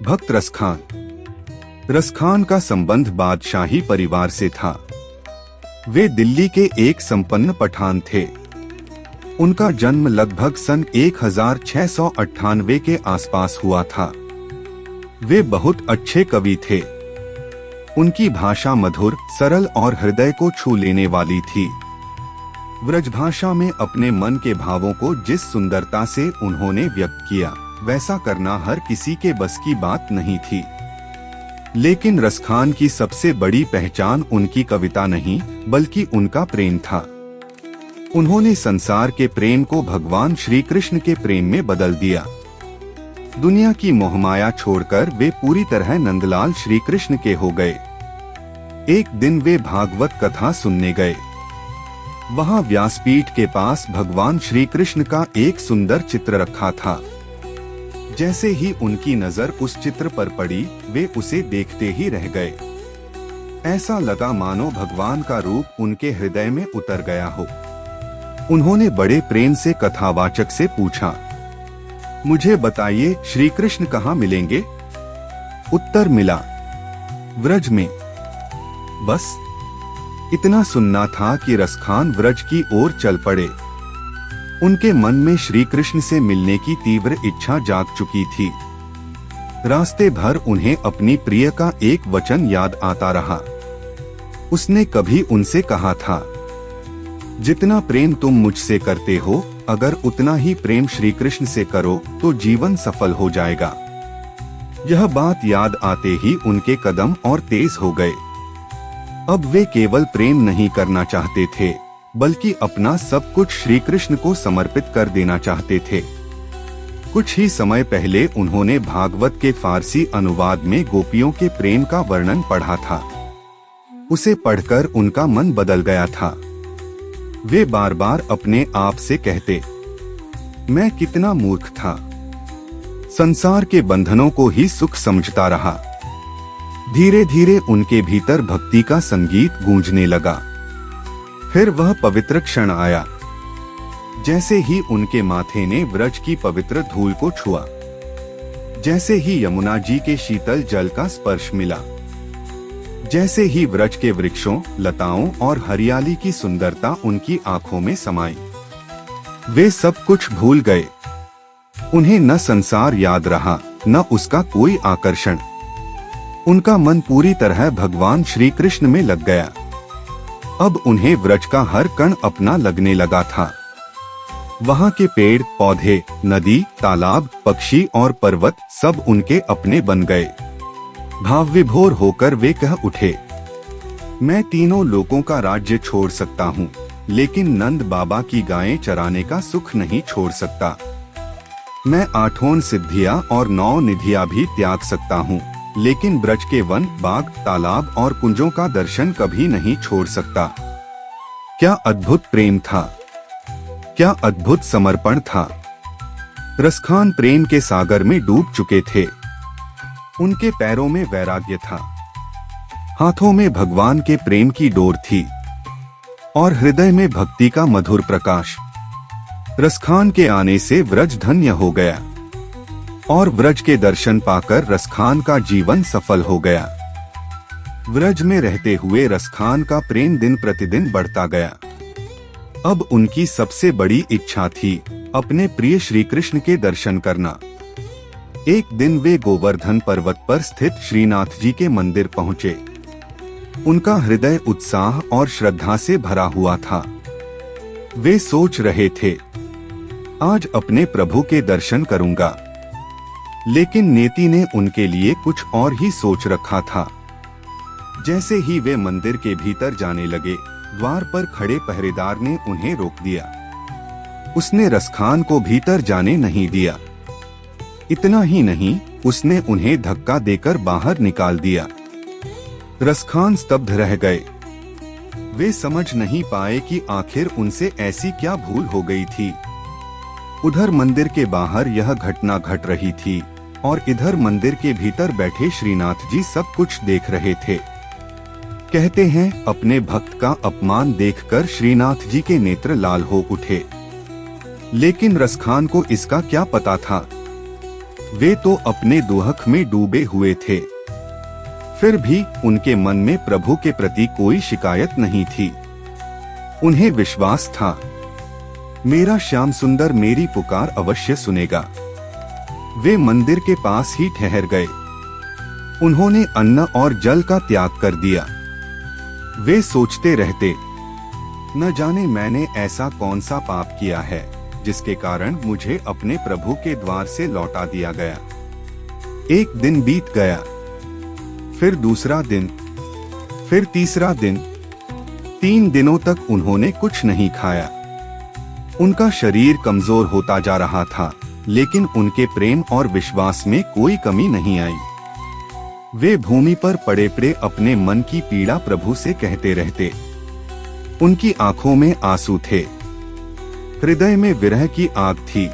भक्त रसखान। रसखान का संबंध बादशाही परिवार से था। वे दिल्ली के एक संपन्न पठान थे। उनका जन्म लगभग सन 1698 के आसपास हुआ था। वे बहुत अच्छे कवि थे। उनकी भाषा मधुर, सरल और हृदय को छू लेने वाली थी। ब्रजभाषा में अपने मन के भावों को जिस सुंदरता से उन्होंने व्यक्त किया, वैसा करना हर किसी के बस की बात नहीं थी। लेकिन रसखान की सबसे बड़ी पहचान उनकी कविता नहीं, बल्कि उनका प्रेम था। उन्होंने संसार के प्रेम को भगवान श्री कृष्ण के प्रेम में बदल दिया। दुनिया की मोहमाया छोड़कर वे पूरी तरह नंदलाल श्री कृष्ण के हो गए। एक दिन वे भागवत कथा सुनने गए। वहां व्यासपीठ के पास भगवान श्री कृष्ण का एक सुंदर चित्र रखा था। जैसे ही उनकी नजर उस चित्र पर पड़ी, वे उसे देखते ही रह गए। ऐसा लगा मानो भगवान का रूप उनके हृदय में उतर गया हो। उन्होंने बड़े प्रेम से कथावाचक से पूछा, मुझे बताइए श्री कृष्ण कहाँ मिलेंगे? उत्तर मिला, व्रज में। बस इतना सुनना था कि रसखान व्रज की ओर चल पड़े। उनके मन में श्री कृष्ण से मिलने की तीव्र इच्छा जाग चुकी थी। रास्ते भर उन्हें अपनी प्रिय का एक वचन याद आता रहा। उसने कभी उनसे कहा था, जितना प्रेम तुम मुझसे करते हो, अगर उतना ही प्रेम श्री कृष्ण से करो तो जीवन सफल हो जाएगा। यह बात याद आते ही उनके कदम और तेज हो गए। अब वे केवल प्रेम नहीं करना चाहते थे, बल्कि अपना सब कुछ श्री कृष्ण को समर्पित कर देना चाहते थे। कुछ ही समय पहले उन्होंने भागवत के फारसी अनुवाद में गोपियों के प्रेम का वर्णन पढ़ा था। उसे पढ़कर उनका मन बदल गया था। वे बार बार अपने आप से कहते, मैं कितना मूर्ख था, संसार के बंधनों को ही सुख समझता रहा। धीरे धीरे उनके भीतर भक्ति का संगीत गूंजने लगा। फिर वह पवित्र क्षण आया, जैसे ही उनके माथे ने व्रज की पवित्र धूल को छुआ, जैसे ही यमुना जी के शीतल जल का स्पर्श मिला, जैसे ही व्रज के वृक्षों, लताओं और हरियाली की सुंदरता उनकी आंखों में समाई। वे सब कुछ भूल गए। उन्हें न संसार याद रहा, न उसका कोई आकर्षण। उनका मन पूरी तरह भगवान श्री कृष्ण में लग गया। अब उन्हें व्रज का हर कण अपना लगने लगा था। वहां के पेड़ पौधे, नदी, तालाब, पक्षी और पर्वत सब उनके अपने बन गए। भाव विभोर होकर वे कह उठे, मैं तीनों लोकों का राज्य छोड़ सकता हूँ, लेकिन नंद बाबा की गायें चराने का सुख नहीं छोड़ सकता। मैं 8 सिद्धियां और 9 निधियां भी त्याग सकता हूँ, लेकिन ब्रज के वन, बाग, तालाब और कुंजों का दर्शन कभी नहीं छोड़ सकता। क्या अद्भुत प्रेम था, क्या अद्भुत समर्पण था। रसखान प्रेम के सागर में डूब चुके थे। उनके पैरों में वैराग्य था, हाथों में भगवान के प्रेम की डोर थी और हृदय में भक्ति का मधुर प्रकाश। रसखान के आने से व्रज धन्य हो गया और व्रज के दर्शन पाकर रसखान का जीवन सफल हो गया। व्रज में रहते हुए रसखान का प्रेम दिन प्रतिदिन बढ़ता गया। अब उनकी सबसे बड़ी इच्छा थी अपने प्रिय श्री कृष्ण के दर्शन करना। एक दिन वे गोवर्धन पर्वत पर स्थित श्रीनाथ जी के मंदिर पहुंचे। उनका हृदय उत्साह और श्रद्धा से भरा हुआ था। वे सोच रहे थे, आज अपने प्रभु के दर्शन करूंगा। लेकिन नेति ने उनके लिए कुछ और ही सोच रखा था। जैसे ही वे मंदिर के भीतर जाने लगे, द्वार पर खड़े पहरेदार ने उन्हें रोक दिया। उसने रसखान को भीतर जाने नहीं दिया। इतना ही नहीं, उसने उन्हें धक्का देकर बाहर निकाल दिया। रसखान स्तब्ध रह गए। वे समझ नहीं पाए कि आखिर उनसे ऐसी क्या भूल हो गई थी। उधर मंदिर के बाहर यह घटना घट रही थी और इधर मंदिर के भीतर बैठे श्रीनाथ जी सब कुछ देख रहे थे। कहते हैं, अपने भक्त का अपमान देखकर श्रीनाथ जी के नेत्र लाल हो उठे। लेकिन रसखान को इसका क्या पता था। वे तो अपने दुहक में डूबे हुए थे, फिर भी उनके मन में प्रभु के प्रति कोई शिकायत नहीं थी। उन्हें विश्वास था, मेरा श्याम सुंदर मेरी पुकार अवश्य सुनेगा। वे मंदिर के पास ही ठहर गए। उन्होंने अन्न और जल का त्याग कर दिया। वे सोचते रहते, न जाने मैंने ऐसा कौन सा पाप किया है जिसके कारण मुझे अपने प्रभु के द्वार से लौटा दिया गया। एक दिन बीत गया, फिर दूसरा दिन, फिर तीसरा दिन। 3 दिनों तक उन्होंने कुछ नहीं खाया। उनका शरीर कमजोर होता जा रहा था, लेकिन उनके प्रेम और विश्वास में कोई कमी नहीं आई। वे भूमि पर पड़े पड़े अपने मन की पीड़ा प्रभु से कहते रहते। उनकी आंखों में आंसू थे, हृदय में विरह की आग थी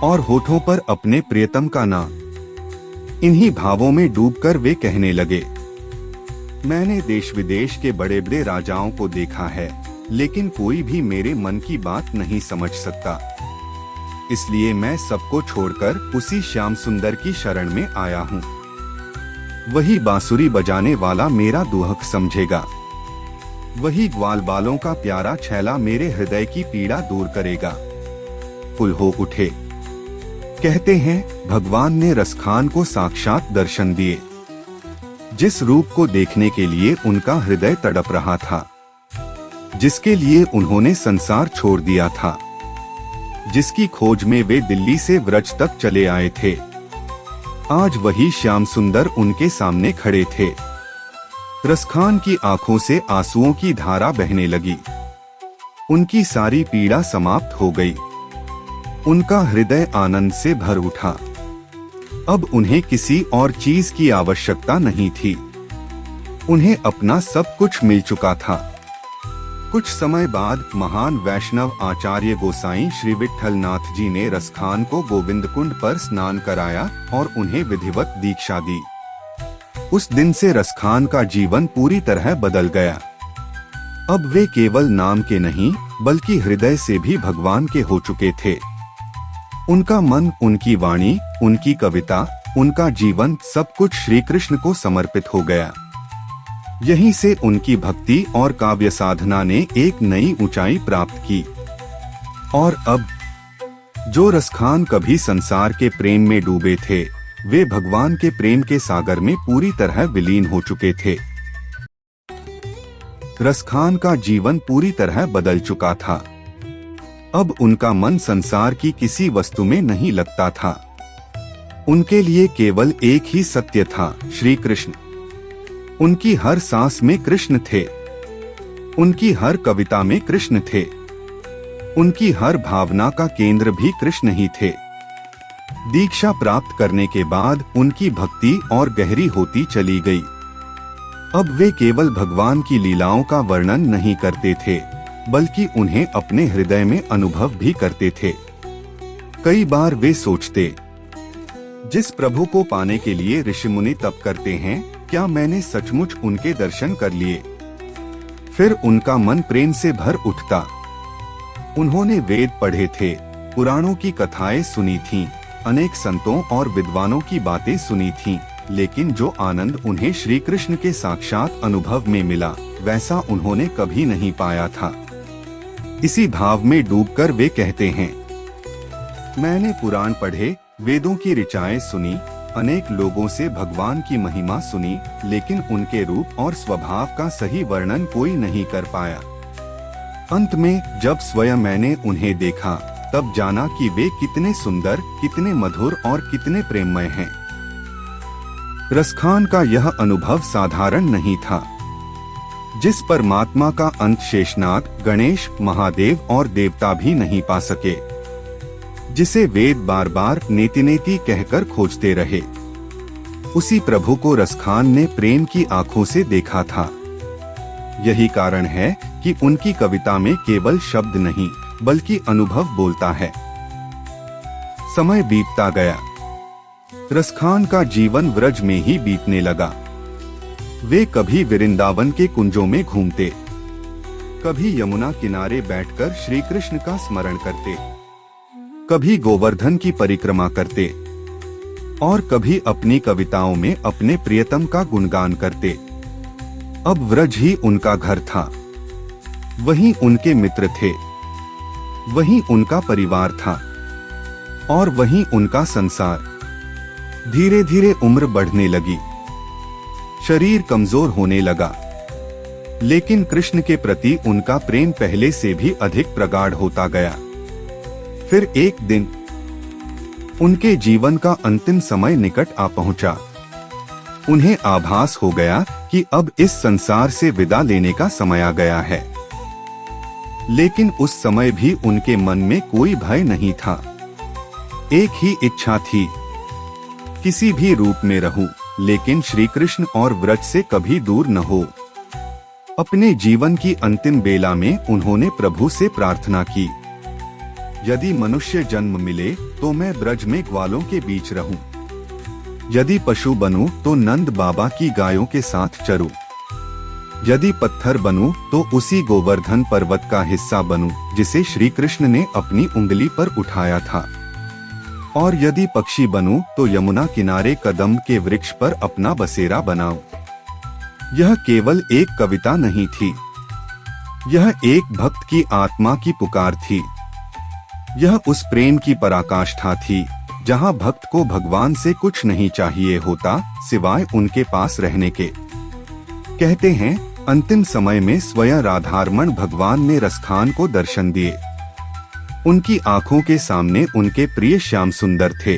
और होठों पर अपने प्रियतम का नाम। इन्हीं भावों में डूबकर वे कहने लगे, मैंने देश विदेश के बड़े बड़े राजाओं को देखा है, लेकिन कोई भी मेरे मन की बात नहीं समझ सकता। इसलिए मैं सबको छोड़कर उसी श्याम सुंदर की शरण में आया हूँ। वही बांसुरी बजाने वाला मेरा दुहक समझेगा, वही ग्वाल बालों का प्यारा छैला मेरे हृदय की पीड़ा दूर करेगा। फुल हो उठे। कहते हैं भगवान ने रसखान को साक्षात दर्शन दिए, जिस रूप को देखने के लिए उनका हृदय तड़प रहा था, जिसके लिए उन्होंने संसार छोड़ दिया था, जिसकी खोज में वे दिल्ली से व्रज तक चले आए थे। आज वही श्याम सुंदर उनके सामने खड़े थे। रसखान की आंखों से आंसुओं की धारा बहने लगी। उनकी सारी पीड़ा समाप्त हो गई। उनका हृदय आनंद से भर उठा। अब उन्हें किसी और चीज की आवश्यकता नहीं थी। उन्हें अपना सब कुछ मिल चुका था। कुछ समय बाद महान वैष्णव आचार्य गोसाई श्री विट्ठल नाथ जी ने रसखान को गोविंद कुंड पर स्नान कराया और उन्हें विधिवत दीक्षा दी। उस दिन से रसखान का जीवन पूरी तरह बदल गया। अब वे केवल नाम के नहीं, बल्कि हृदय से भी भगवान के हो चुके थे। उनका मन, उनकी वाणी, उनकी कविता, उनका जीवन सब कुछ श्री कृष्ण को समर्पित हो गया। यहीं से उनकी भक्ति और काव्य साधना ने एक नई ऊंचाई प्राप्त की। और अब जो रसखान कभी संसार के प्रेम में डूबे थे, वे भगवान के प्रेम के सागर में पूरी तरह विलीन हो चुके थे। रसखान का जीवन पूरी तरह बदल चुका था। अब उनका मन संसार की किसी वस्तु में नहीं लगता था। उनके लिए केवल एक ही सत्य था, श्री कृष्ण। उनकी हर सांस में कृष्ण थे। उनकी हर कविता में कृष्ण थे। उनकी हर भावना का केंद्र भी कृष्ण ही थे। दीक्षा प्राप्त करने के बाद उनकी भक्ति और गहरी होती चली गई। अब वे केवल भगवान की लीलाओं का वर्णन नहीं करते थे, बल्कि उन्हें अपने हृदय में अनुभव भी करते थे। कई बार वे सोचते, जिस प्रभु को पाने के लिए ऋषि मुनि तप करते हैं, क्या मैंने सचमुच उनके दर्शन कर लिए? फिर उनका मन प्रेम से भर उठता। उन्होंने वेद पढ़े थे, पुराणों की कथाएं सुनी थीं, अनेक संतों और विद्वानों की बातें सुनी थीं, लेकिन जो आनंद उन्हें श्री कृष्ण के साक्षात अनुभव में मिला, वैसा उन्होंने कभी नहीं पाया था। इसी भाव में डूबकर वे कहते हैं, मैंने पुराण पढ़े, वेदों की ऋचाएं सुनी, अनेक लोगों से भगवान की महिमा सुनी, लेकिन उनके रूप और स्वभाव का सही वर्णन कोई नहीं कर पाया। अंत में जब स्वयं मैंने उन्हें देखा, तब जाना कि वे कितने सुंदर, कितने मधुर और कितने प्रेममय हैं। रसखान का यह अनुभव साधारण नहीं था। जिस परमात्मा का अंत शेषनाग, गणेश, महादेव और देवता भी नहीं पा सके, जिसे वेद बार बार नेति नेति कहकर खोजते रहे, उसी प्रभु को रसखान ने प्रेम की आंखों से देखा था। यही कारण है कि उनकी कविता में केवल शब्द नहीं, बल्कि अनुभव बोलता है। समय बीतता गया। रसखान का जीवन व्रज में ही बीतने लगा। वे कभी वृंदावन के कुंजों में घूमते, कभी यमुना किनारे बैठकर श्री कृष्ण का स्मरण करते, कभी गोवर्धन की परिक्रमा करते, और कभी अपनी कविताओं में अपने प्रियतम का गुणगान करते। अब व्रज ही उनका घर था, वहीं उनके मित्र थे, वहीं उनका परिवार था और वहीं उनका संसार। धीरे धीरे उम्र बढ़ने लगी, शरीर कमजोर होने लगा, लेकिन कृष्ण के प्रति उनका प्रेम पहले से भी अधिक प्रगाढ़ होता गया। फिर एक दिन उनके जीवन का अंतिम समय निकट आ पहुंचा। उन्हें आभास हो गया कि अब इस संसार से विदा लेने का समय आ गया है। लेकिन उस समय भी उनके मन में कोई भय नहीं था। एक ही इच्छा थी, किसी भी रूप में रहूं, लेकिन श्री कृष्ण और व्रज से कभी दूर न हो। अपने जीवन की अंतिम बेला में उन्होंने प्रभु से प्रार्थना की, यदि मनुष्य जन्म मिले तो मैं ब्रज में ग्वालों के बीच रहूं। यदि पशु बनूं तो नंद बाबा की गायों के साथ चरूं। यदि पत्थर बनूं तो उसी गोवर्धन पर्वत का हिस्सा बनूं जिसे श्री कृष्ण ने अपनी उंगली पर उठाया था। और यदि पक्षी बनूं तो यमुना किनारे कदम के वृक्ष पर अपना बसेरा बनाऊं। यह केवल एक कविता नहीं थी, यह एक भक्त की आत्मा की पुकार थी। यह उस प्रेम की पराकाष्ठा थी जहां भक्त को भगवान से कुछ नहीं चाहिए होता सिवाय उनके पास रहने के। कहते हैं, अंतिम समय में स्वयं राधारमण भगवान ने रसखान को दर्शन दिए। उनकी आंखों के सामने उनके प्रिय श्याम सुंदर थे,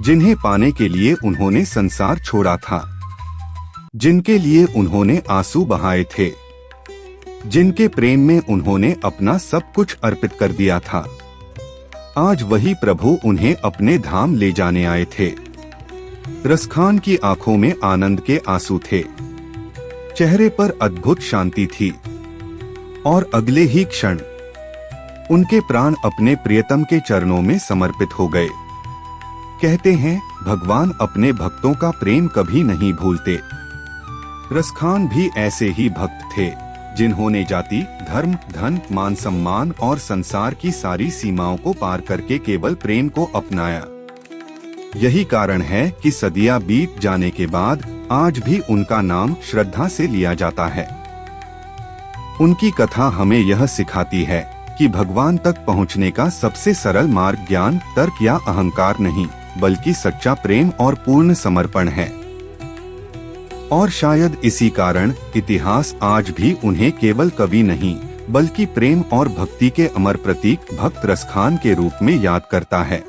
जिन्हें पाने के लिए उन्होंने संसार छोड़ा था, जिनके लिए उन्होंने आंसू बहाए थे, जिनके प्रेम में उन्होंने अपना सब कुछ अर्पित कर दिया था। आज वही प्रभु उन्हें अपने धाम ले जाने आए थे। रसखान की आंखों में आनंद के आंसू थे, चेहरे पर अद्भुत शांति थी और अगले ही क्षण उनके प्राण अपने प्रियतम के चरणों में समर्पित हो गए। कहते हैं, भगवान अपने भक्तों का प्रेम कभी नहीं भूलते। रसखान भी ऐसे ही भक्त थे, जिन्होंने जाति, धर्म, धन, मान सम्मान और संसार की सारी सीमाओं को पार करके केवल प्रेम को अपनाया। यही कारण है कि सदियां बीत जाने के बाद आज भी उनका नाम श्रद्धा से लिया जाता है। उनकी कथा हमें यह सिखाती है कि भगवान तक पहुंचने का सबसे सरल मार्ग ज्ञान, तर्क या अहंकार नहीं, बल्कि सच्चा प्रेम और पूर्ण समर्पण है। और शायद इसी कारण इतिहास आज भी उन्हें केवल कवि नहीं, बल्कि प्रेम और भक्ति के अमर प्रतीक भक्त रसखान के रूप में याद करता है।